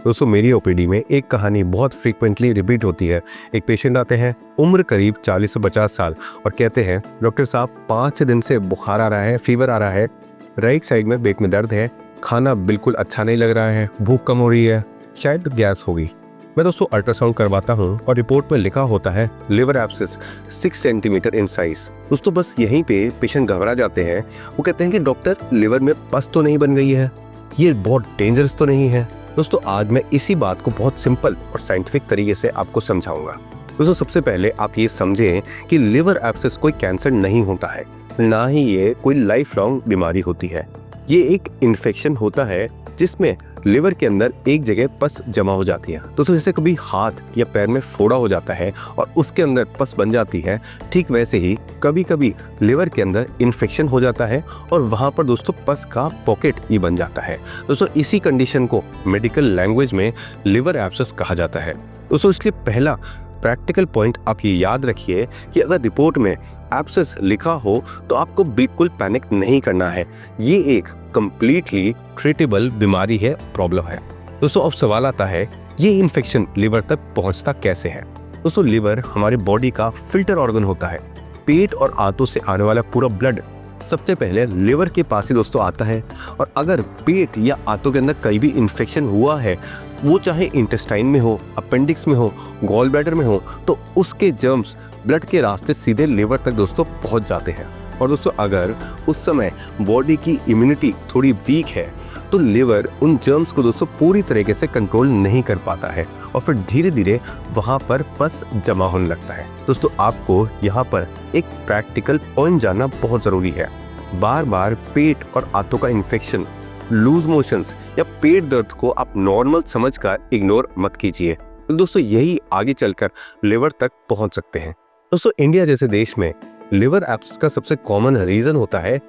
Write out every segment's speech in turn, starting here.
दोस्तों मेरी ओपीडी में एक कहानी बहुत फ्रीक्वेंटली रिपीट होती है। एक पेशेंट आते हैं, उम्र करीब 40 से 50 साल, और कहते हैं डॉक्टर साहब 5 दिन से बुखार आ रहा है, फीवर आ रहा है, राइट साइड में पेट में दर्द है, खाना बिल्कुल अच्छा नहीं लग रहा है, भूख कम हो रही है, शायद गैस होगी। मैं दोस्तों अल्ट्रासाउंड करवाता हूँ और रिपोर्ट में लिखा होता है liver abscess 6 centimetre in size. दोस्तों बस यहीं पे पेशेंट घबरा जाते हैं। वो कहते हैं कि डॉक्टर लिवर में पस तो नहीं बन गई है, ये बहुत डेंजरस तो नहीं है। दोस्तों आज मैं इसी बात को बहुत सिंपल और साइंटिफिक तरीके से आपको समझाऊंगा। दोस्तों सबसे पहले आप ये समझें कि लिवर एब्सिस कोई कैंसर नहीं होता है, ना ही ये कोई लाइफ लॉन्ग बीमारी होती है। ये एक इन्फेक्शन होता है जिसमें लिवर के अंदर एक जगह पस जमा हो जाती है। दोस्तों जैसे कभी हाथ या पैर में फोड़ा हो जाता है और उसके अंदर पस बन जाती है, ठीक वैसे ही कभी कभी लिवर के अंदर इन्फेक्शन हो जाता है और वहां पर दोस्तों पस का पॉकेट ही बन जाता है। दोस्तों इसी कंडीशन को मेडिकल लैंग्वेज में लिवर एब्सिस कहा जाता है। दोस्तों इसलिए पहला प्रैक्टिकल पॉइंट आप ये याद रखिए कि अगर रिपोर्ट में एब्सिस लिखा हो तो आपको बिल्कुल पैनिक नहीं करना है। ये एक कंप्लीटली ट्रीटेबल बीमारी है, प्रॉब्लम है। दोस्तों अब सवाल आता है ये इन्फेक्शन लिवर तक पहुंचता कैसे है। दोस्तों लिवर हमारे बॉडी का फिल्टर ऑर्गन होता है। पेट और आंतों से आने वाला पूरा ब्लड सबसे पहले लिवर के पास ही दोस्तों आता है, और अगर पेट या आंतों के अंदर कहीं भी इन्फेक्शन हुआ है, वो चाहे इंटेस्टाइन में हो, अपेंडिक्स में हो, गॉल ब्लैडर में हो, तो उसके जर्म्स ब्लड के रास्ते सीधे लिवर तक दोस्तों पहुंच जाते हैं। और दोस्तों अगर उस समय बॉडी की इम्यूनिटी थोड़ी वीक है तो लिवर उन जर्म्स को दोस्तों पूरी तरीके से कंट्रोल नहीं कर पाता है और फिर धीरे धीरे वहां पर पस जमा होने लगता है। दोस्तों आपको यहाँ पर एक प्रैक्टिकल पॉइंट जानना बहुत जरूरी है। बार बार पेट और आंतों का इन्फेक्शन, लूज मोशंस या पेट दर्द को आप नॉर्मल समझकर इग्नोर मत कीजिए। दोस्तों यही आगे चलकर लिवर तक पहुंच सकते हैं। दोस्तों इंडिया जैसे देश में लिवर एब्सिस का सबसे कॉमन रीजन होता है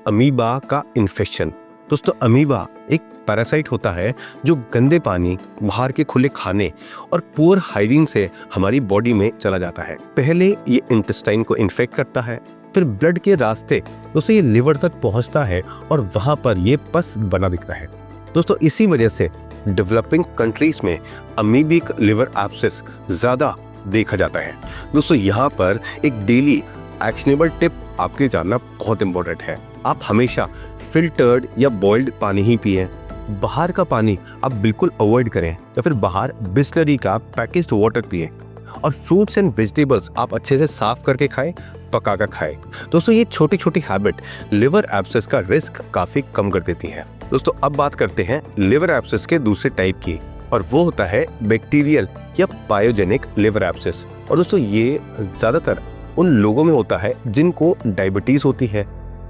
अमीबा का इन्फेक्शन। दोस्तों अमीबा एक पैरासाइट होता है जो गंदे पानी, बाहर के खुले खाने और पुअर हाइजीन से हमारी बॉडी में चला जाता है। पहले ये इंटेस्टाइन को इन्फेक्ट करता है, फिर ब्लड के रास्ते दोस्तों ये लिवर तक पहुंचता है और वहां पर ये पस बना दिखता है। दोस्तों इसी वजह से डेवलपिंग कंट्रीज में अमीबिक लिवर एब्सिस ज्यादा देखा जाता है। दोस्तों यहाँ पर एक डेली एक्शनेबल टिप आपके जानना बहुत इंपॉर्टेंट है। आप हमेशा फिल्टर्ड या बॉइल्ड पानी ही पिएं। बाहर का पानी आप बिल्कुल अवॉइड करें या फिर बाहर बिस्लरी का पैकेज्ड वाटर पिएं। और फ्रूट्स एंड वेजिटेबल्स आप अच्छे से साफ करके खाएं, पका कर खाएं। दोस्तों ये छोटी छोटी हैबिट लिवर एब्सिस का रिस्क काफी कम कर देती है। दोस्तों अब बात करते हैं लिवर एब्सिस के दूसरे टाइप की, और वो होता है बैक्टीरियल या पायोजेनिक लिवर एब्सिस। और दोस्तों ये ज्यादातर उन लोगों में होता है जिनको डायबिटीज होती है,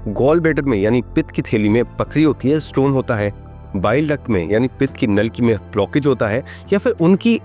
गॉल ब्लैडर में यानी पित्त की थैली में पथरी होती है, स्टोन होता है, बाइल डक्ट में यानी पित्त की नलिका में ब्लॉकेज होता है, या फिर उनकी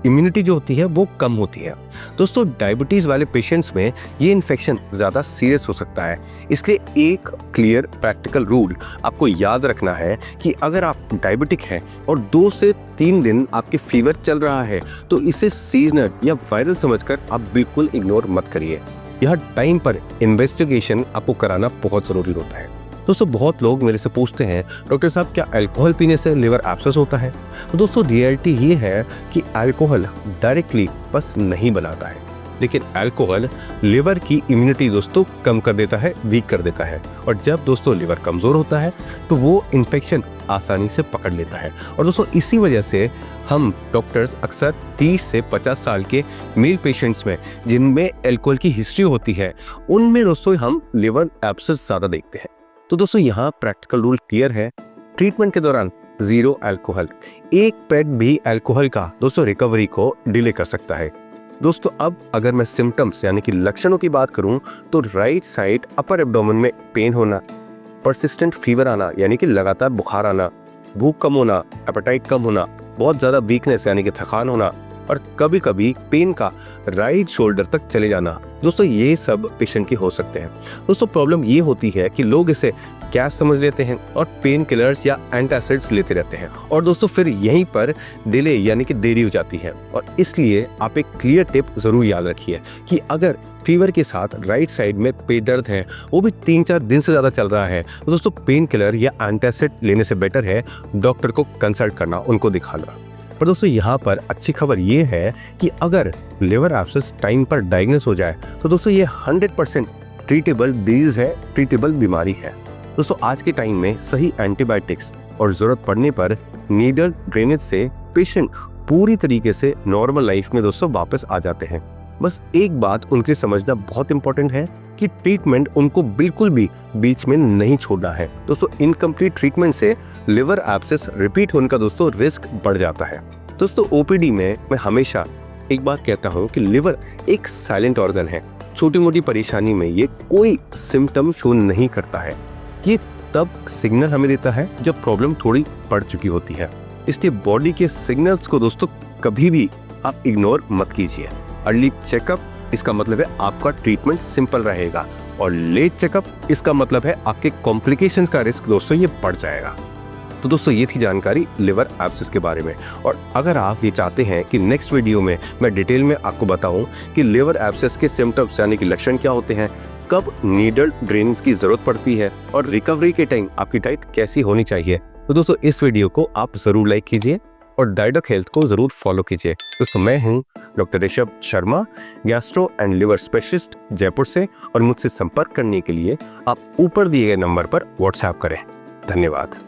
इम्यूनिटी जो होती है वो कम होती है। दोस्तों डायबिटीज वाले पेशेंट्स में ये इन्फेक्शन ज़्यादा सीरियस हो सकता है। इसलिए एक क्लियर प्रैक्टिकल रूल आपको याद रखना है कि अगर आप डायबिटिक हैं और 2 से 3 दिन आपके फीवर चल रहा है तो इसे सीजनल या वायरल समझकर आप बिल्कुल इग्नोर मत करिए। यह टाइम पर इन्वेस्टिगेशन आपको कराना बहुत ज़रूरी होता है। दोस्तों बहुत लोग मेरे से पूछते हैं डॉक्टर साहब क्या अल्कोहल पीने से लिवर एब्सिस होता है। तो दोस्तों रियलिटी ये है कि अल्कोहल डायरेक्टली पस नहीं बनाता है, लेकिन अल्कोहल लिवर की इम्यूनिटी दोस्तों कम कर देता है, वीक कर देता है। और जब दोस्तों लिवर कमज़ोर होता है तो वो इन्फेक्शन आसानी से पकड़ लेता है। और दोस्तों इसी वजह से हम डॉक्टर्स अक्सर 30 से 50 साल के मेल पेशेंट्स में जिनमें अल्कोहल की हिस्ट्री होती है, उनमें दोस्तों हम लिवर एब्सिस ज़्यादा देखते हैं। तो दोस्तों यहाँ प्रैक्टिकल रूल क्लियर है। ट्रीटमेंट के दौरान 0 अल्कोहल, एक पेग भी अल्कोहल का दोस्तों रिकवरी को डिले कर सकता है। दोस्तों अब अगर मैं सिम्टम्स यानी कि लक्षणों की बात करूं तो राइट साइड अपर एब्डोमेन में पेन होना, परसिस्टेंट फीवर आना यानी कि लगातार बुखार आना, भूख कम होना, एपेटाइट कम होना, बहुत ज़्यादा वीकनेस यानी कि थकान होना, और कभी कभी पेन का राइट शोल्डर तक चले जाना। दोस्तों ये सब पेशेंट के हो सकते हैं। दोस्तों प्रॉब्लम ये होती है कि लोग इसे गैस समझ लेते हैं और पेन किलर्स या एंटासिड्स लेते रहते हैं, और दोस्तों फिर यहीं पर डिले यानी कि देरी हो जाती है। और इसलिए आप एक क्लियर टिप जरूर याद रखिए कि अगर फीवर के साथ राइट साइड में पेट दर्द है, वो भी 3-4 दिन से ज़्यादा चल रहा है, तो दोस्तों पेन किलर या एंटासिड लेने से बेटर है डॉक्टर को कंसल्ट करना, उनको दिखाना। पर दोस्तों यहाँ पर अच्छी खबर ये है कि अगर लिवर एब्सेस टाइम पर डायग्नोस हो जाए तो दोस्तों ये 100% ट्रीटेबल डिजीज है, ट्रीटेबल बीमारी है। दोस्तों आज के टाइम में सही एंटीबायोटिक्स और जरूरत पड़ने पर नीडल ड्रेनेज से पेशेंट पूरी तरीके से नॉर्मल लाइफ में दोस्तों वापस आ जाते हैं। बस एक बात उनके समझना बहुत इंपॉर्टेंट है कि ट्रीटमेंट उनको बिल्कुल भी बीच में नहीं छोड़ना है। दोस्तों इनकम्प्लीट ट्रीटमेंट से लिवर एब्सेस रिपीट होने का दोस्तों रिस्क बढ़ जाता है। दोस्तों ओपीडी में मैं हमेशा एक बात कहता हूँ कि लिवर एक साइलेंट ऑर्गन है। छोटी मोटी परेशानी में ये कोई सिम्टम शो नहीं करता है। ये तब सिग्नल हमें देता है जब प्रॉब्लम थोड़ी बढ़ चुकी होती है। इसलिए बॉडी के सिग्नल्स को दोस्तों कभी भी आप इग्नोर मत कीजिए। अर्ली चेकअप इसका मतलब है आपका ट्रीटमेंट सिंपल रहेगा, और लेट चेकअप इसका मतलब है आपके कॉम्प्लिकेशंस का रिस्क दोस्तों ये बढ़ जाएगा। तो दोस्तों ये थी जानकारी लिवर एब्सेस के बारे में। और अगर आप ये चाहते हैं कि नेक्स्ट वीडियो में मैं डिटेल में आपको बताऊं कि लिवर एब्सेस के सिम्टम्स यानी कि लक्षण क्या होते हैं, कब नीडल ड्रेनेज की जरूरत पड़ती है और रिकवरी के टाइम आपकी डाइट कैसी होनी चाहिए, तो दोस्तों इस वीडियो को आप जरूर लाइक कीजिए और डाइडोक हेल्थ को जरूर फॉलो कीजिए। दोस्तों मैं हूं doctor Rishabh Sharma, gastro and liver specialist Jaipur से, और मुझसे संपर्क करने के लिए आप ऊपर दिए गए नंबर पर व्हाट्सएप करें। धन्यवाद।